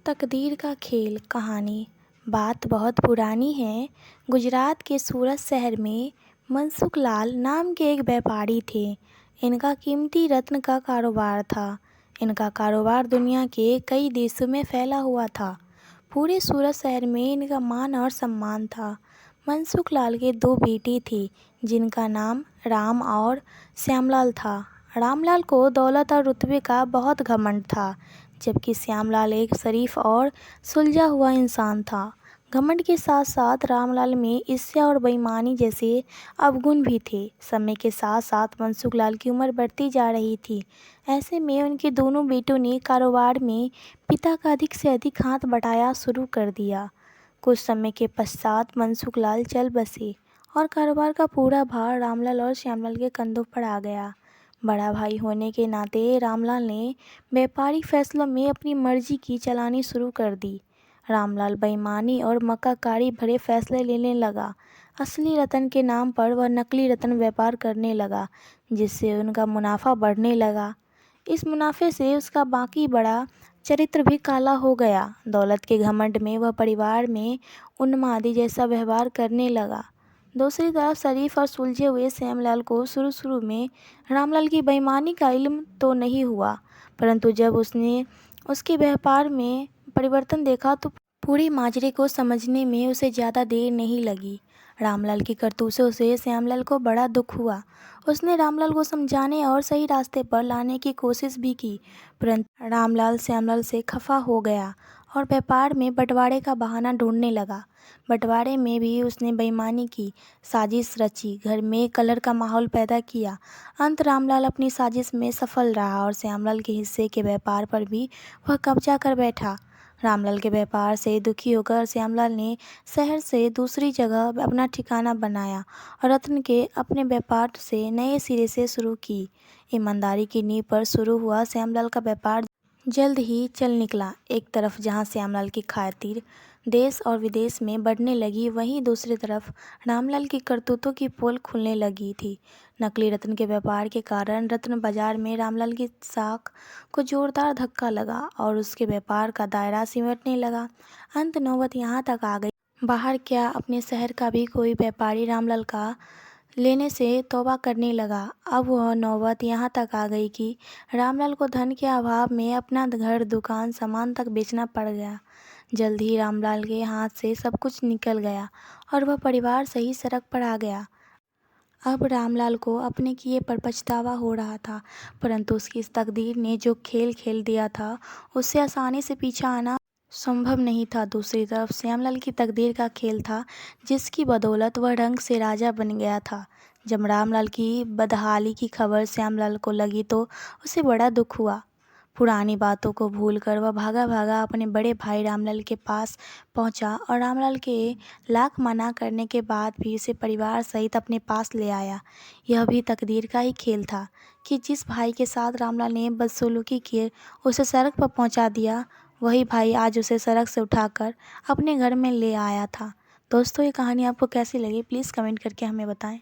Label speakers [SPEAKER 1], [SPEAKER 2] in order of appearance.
[SPEAKER 1] तकदीर का खेल कहानी। बात बहुत पुरानी है। गुजरात के सूरत शहर में मनसुख लाल नाम के एक व्यापारी थे। इनका कीमती रत्न का कारोबार था। इनका कारोबार दुनिया के कई देशों में फैला हुआ था। पूरे सूरत शहर में इनका मान और सम्मान था। मनसुख लाल के दो बेटे थे जिनका नाम राम और श्यामलाल था। रामलाल को दौलत और रुतबे का बहुत घमंड था, जबकि श्यामलाल एक शरीफ और सुलझा हुआ इंसान था। घमंड के साथ साथ रामलाल में ईर्ष्या और बेईमानी जैसे अवगुण भी थे। समय के साथ साथ मनसुख लाल की उम्र बढ़ती जा रही थी। ऐसे में उनके दोनों बेटों ने कारोबार में पिता का अधिक से अधिक हाथ बटाया शुरू कर दिया। कुछ समय के पश्चात मनसुख लाल चल बसे और कारोबार का पूरा भार रामलाल और श्यामलाल के कंधों पर आ गया। बड़ा भाई होने के नाते रामलाल ने व्यापारिक फैसलों में अपनी मर्जी की चलानी शुरू कर दी। रामलाल बेईमानी और मक्कारी भरे फैसले लेने लगा। असली रतन के नाम पर वह नकली रतन व्यापार करने लगा, जिससे उनका मुनाफा बढ़ने लगा। इस मुनाफे से उसका बाकी बड़ा चरित्र भी काला हो गया। दौलत के घमंड में वह परिवार में उन्मादी जैसा व्यवहार करने लगा। दूसरी तरफ शरीफ और सुलझे हुए श्यामलाल को शुरू में रामलाल की बेईमानी का इल्म तो नहीं हुआ, परंतु जब उसने उसके व्यापार में परिवर्तन देखा तो पूरे माजरे को समझने में उसे ज़्यादा देर नहीं लगी। रामलाल की करतूतों से श्यामलाल को बड़ा दुख हुआ। उसने रामलाल को समझाने और सही रास्ते पर लाने की कोशिश भी की, परंतु रामलाल श्यामलाल से खफा हो गया और व्यापार में बंटवारे का बहाना ढूंढने लगा। बंटवारे में भी उसने बेईमानी की, साजिश रची, घर में कलह का माहौल पैदा किया। अंत रामलाल अपनी साजिश में सफल रहा और श्यामलाल के हिस्से के व्यापार पर भी वह कब्जा कर बैठा। रामलाल के व्यापार से दुखी होकर श्यामलाल ने शहर से दूसरी जगह अपना ठिकाना बनाया और रत्न के अपने व्यापार से नए सिरे से शुरू की। ईमानदारी की नींव पर शुरू हुआ श्यामलाल का व्यापार जल्द ही चल निकला। एक तरफ जहां श्यामलाल की खातिर देश और विदेश में बढ़ने लगी, वहीं दूसरी तरफ रामलाल की करतूतों की पोल खुलने लगी थी। नकली रत्न के व्यापार के कारण रत्न बाजार में रामलाल की साख को जोरदार धक्का लगा और उसके व्यापार का दायरा सिमटने लगा। अंत नौबत यहाँ तक आ गई, बाहर क्या अपने शहर का भी कोई व्यापारी रामलाल का लेने से तौबा करने लगा। अब वह नौबत यहाँ तक आ गई कि रामलाल को धन के अभाव में अपना घर, दुकान, सामान तक बेचना पड़ गया। जल्द ही रामलाल के हाथ से सब कुछ निकल गया और वह परिवार सही सड़क पर आ गया। अब रामलाल को अपने किए पर पछतावा हो रहा था, परंतु उसकी इस तकदीर ने जो खेल खेल दिया था, उससे आसानी से पीछा आना संभव नहीं था। दूसरी तरफ श्यामलाल की तकदीर का खेल था, जिसकी बदौलत वह रंग से राजा बन गया था। जब रामलाल की बदहाली की खबर श्यामलाल को लगी तो उसे बड़ा दुख हुआ। पुरानी बातों को भूलकर वह भागा भागा अपने बड़े भाई रामलाल के पास पहुंचा और रामलाल के लाख मना करने के बाद भी उसे परिवार सहित अपने पास ले आया। यह भी तकदीर का ही खेल था कि जिस भाई के साथ रामलाल ने बदसलूकी की, उसे सड़क पर पहुंचा दिया, वही भाई आज उसे सड़क से उठाकर अपने घर में ले आया था। दोस्तों, ये कहानी आपको कैसी लगी प्लीज़ कमेंट करके हमें बताएं।